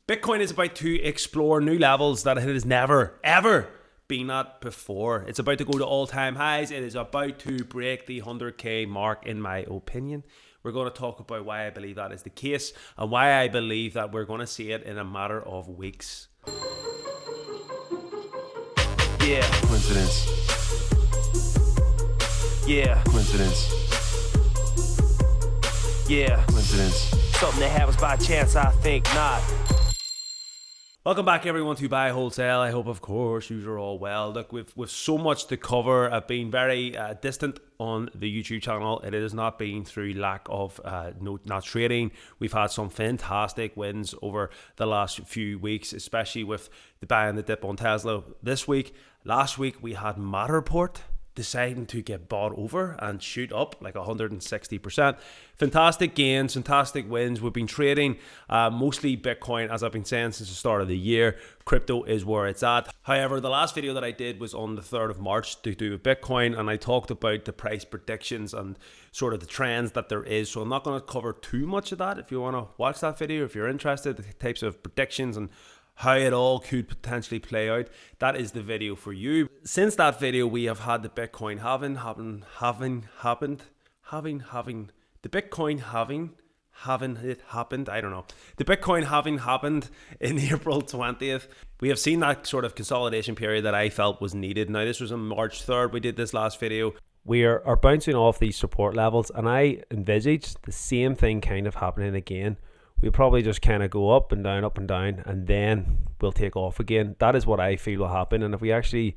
Bitcoin is about to explore new levels that it has never, ever been at before. It's about to go to all-time highs. It is about to break the 100K mark, in my opinion. We're going to talk about why I believe that is the case and why I believe that we're going to see it in a matter of weeks. Yeah. Coincidence. Yeah. Coincidence. Yeah. Coincidence. Something that happens by chance, I think not. Welcome back, everyone, to Buy Wholesale. I hope, of course, you are all well. Look, we've so much to cover. I've been very distant on the YouTube channel. It has not been through lack of not trading. We've had some fantastic wins over the last few weeks, especially with the buy and the dip on Tesla this week. Last week, we had Matterport deciding to get bought over and shoot up like 160%. Fantastic gains, fantastic wins. We've been trading mostly Bitcoin, as I've been saying since the start of the year. Crypto is where it's at. However, the last video that I did was on the 3rd of March to do with Bitcoin, and I talked about the price predictions and sort of the trends that there is. So I'm not going to cover too much of that. If you want to watch that video, if you're interested, the types of predictions and how it all could potentially play out, that is the video for you. Since that video, we have had the Bitcoin having happened in April 20th. We have seen that sort of consolidation period that I felt was needed. Now, this was on March 3rd. We did this last video. We are bouncing off these support levels, and I envisaged the same thing kind of happening again. We'll probably just kind of go up and down, and then we'll take off again. That is what I feel will happen. And if we actually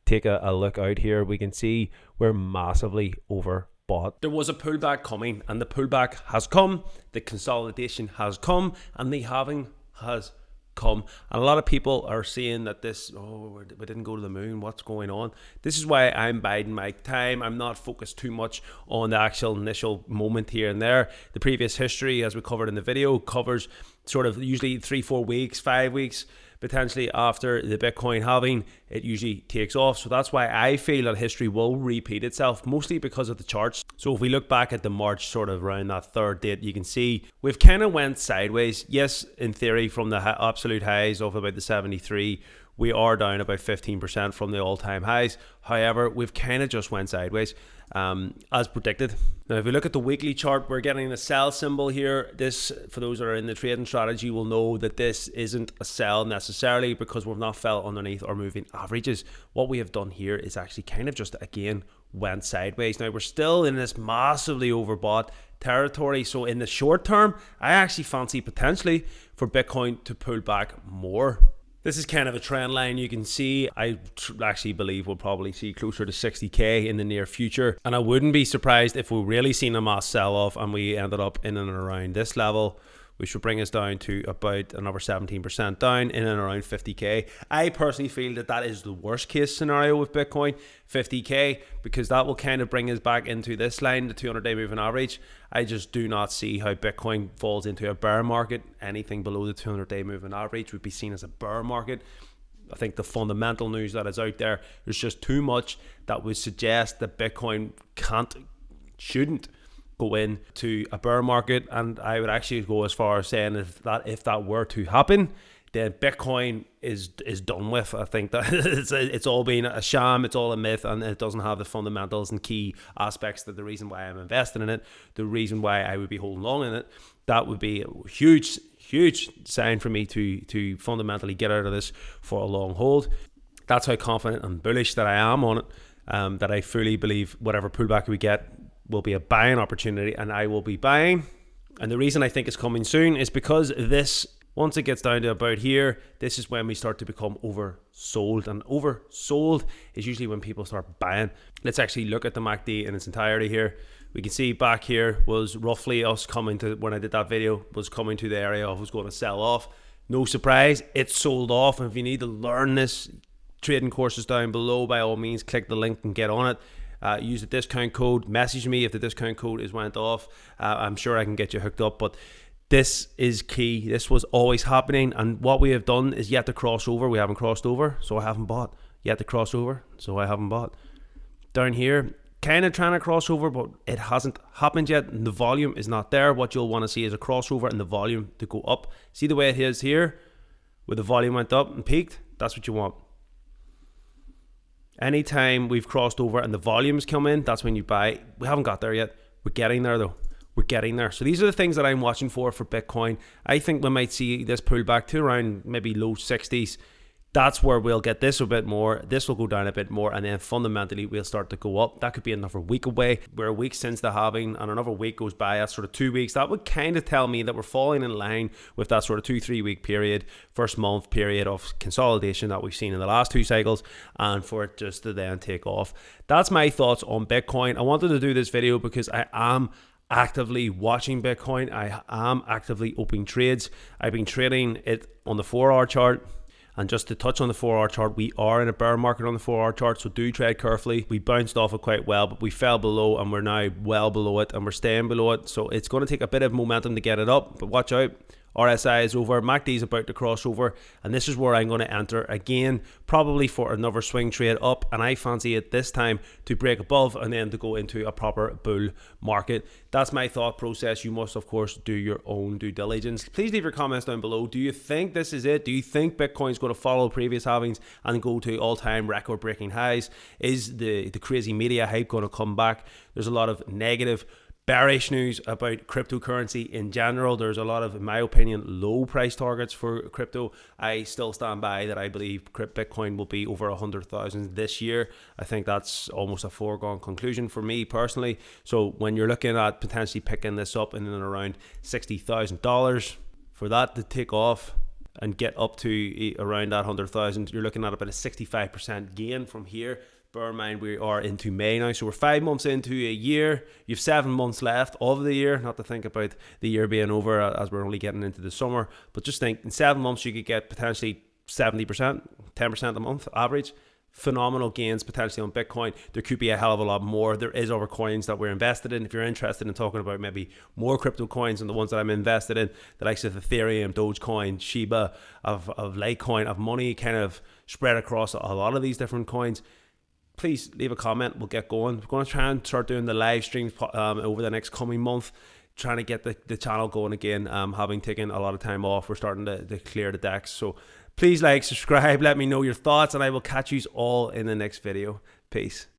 take a look out here, we can see we're massively overbought. There was a pullback coming, and the pullback has come. The consolidation has come, and the halving has come. And a lot of people are saying that this, we didn't go to the moon, what's going on? This is why I'm biding my time. I'm not focused too much on the actual initial moment here and there. The previous history, as we covered in the video, covers sort of usually 3-4 weeks, 5 weeks potentially after the Bitcoin halving. It usually takes off. So that's why I feel that history will repeat itself, mostly because of the charts. So if we look back at the March sort of around that third date, you can see we've kind of went sideways. Yes, in theory, from the absolute highs of about the 73, we are down about 15% from the all-time highs. However, we've kind of just went sideways as predicted. Now, if we look at the weekly chart, we're getting a sell symbol here. This, for those that are in the trading strategy, will know that this isn't a sell necessarily because we've not fell underneath our moving averages. What we have done here is actually kind of just, again, went sideways. Now, we're still in this massively overbought territory. So in the short term, I actually fancy potentially for Bitcoin to pull back more. This is kind of a trend line you can see. I actually believe we'll probably see closer to 60K in the near future. And I wouldn't be surprised if we really seen a mass sell-off and we ended up in and around this level, which would bring us down to about another 17% down, in and around 50K. I personally feel that that is the worst case scenario with Bitcoin, 50K, because that will kind of bring us back into this line, the 200-day moving average. I just do not see how Bitcoin falls into a bear market. Anything below the 200-day moving average would be seen as a bear market. I think the fundamental news that is out there, there's just too much that would suggest that Bitcoin shouldn't go into a bear market. And I would actually go as far as saying if that were to happen, then Bitcoin is done with. I think that it's all been a sham, it's all a myth, and it doesn't have the fundamentals and key aspects that the reason why I'm investing in it, the reason why I would be holding long in it. That would be a huge sign for me to fundamentally get out of this for a long hold. That's how confident and bullish that I am on it, that I fully believe whatever pullback we get will be a buying opportunity, and I will be buying. And the reason I think it's coming soon is because this, once it gets down to about here, this is when we start to become oversold, and oversold is usually when people start buying. Let's actually look at the MACD in its entirety here. We can see back here was roughly us coming to, when I did that video, was coming to the area of was going to sell off. No surprise, it sold off. And if you need to learn this, trading courses down below, by all means click the link and get on it. Use the discount code, message me if the discount code is went off. I'm sure I can get you hooked up, but this is key. This was always happening, and what we have done is yet to cross over. We haven't crossed over, so I haven't bought. Yet to cross over, so I haven't bought. Down here, kind of trying to cross over, but it hasn't happened yet, and the volume is not there. What you'll want to see is a crossover and the volume to go up. See the way it is here? where the volume went up and peaked, that's what you want. Anytime we've crossed over and the volumes come in, that's when you buy. We haven't got there yet. We're getting there though. We're getting there. So these are the things that I'm watching for Bitcoin. I think we might see this pull back to around maybe low 60s. That's where we'll get this a bit more. This will go down a bit more, and then fundamentally we'll start to go up. That could be another week away. We're a week since the halving, and another week goes by. That's sort of 2 weeks. That would kind of tell me that we're falling in line with that sort of 2-3 week period, first month period of consolidation that we've seen in the last 2 cycles, and for it just to then take off. That's my thoughts on Bitcoin. I wanted to do this video because I am actively watching Bitcoin. I am actively opening trades. I've been trading it on the 4-hour chart. And just to touch on the 4-hour chart, we are in a bear market on the 4-hour chart, so do trade carefully. We bounced off it quite well, but we fell below, and we're now well below it, and we're staying below it. So it's going to take a bit of momentum to get it up, but watch out. RSI is over, MACD is about to cross over, and this is where I'm going to enter again, probably for another swing trade up, and I fancy it this time to break above and then to go into a proper bull market. That's my thought process. You must, of course, do your own due diligence. Please leave your comments down below. Do you think this is it? Do you think Bitcoin is going to follow previous halvings and go to all-time record-breaking highs? Is the crazy media hype going to come back? There's a lot of negative bearish news about cryptocurrency in general. There's a lot of, in my opinion, low price targets for crypto. I still stand by that. I believe Bitcoin will be over 100,000 this year. I think that's almost a foregone conclusion for me personally. So when you're looking at potentially picking this up in and around $60,000, for that to take off and get up to around that 100,000, you're looking at about a 65% gain from here. Bear in mind, we are into May now, so we're 5 months into a year. You have 7 months left of the year, not to think about the year being over as we're only getting into the summer, but just think in 7 months you could get potentially 70%, 10% a month average. Phenomenal gains potentially on Bitcoin. There could be a hell of a lot more. There is other coins that we're invested in. If you're interested in talking about maybe more crypto coins than the ones that I'm invested in, the likes of Ethereum, Dogecoin, Shiba, of Litecoin, of money kind of spread across a lot of these different coins, please leave a comment. We'll get going. We're going to try and start doing the live streams over the next coming month, trying to get the channel going again. Having taken a lot of time off, we're starting to clear the decks. So please like, subscribe, let me know your thoughts, and I will catch you all in the next video. Peace.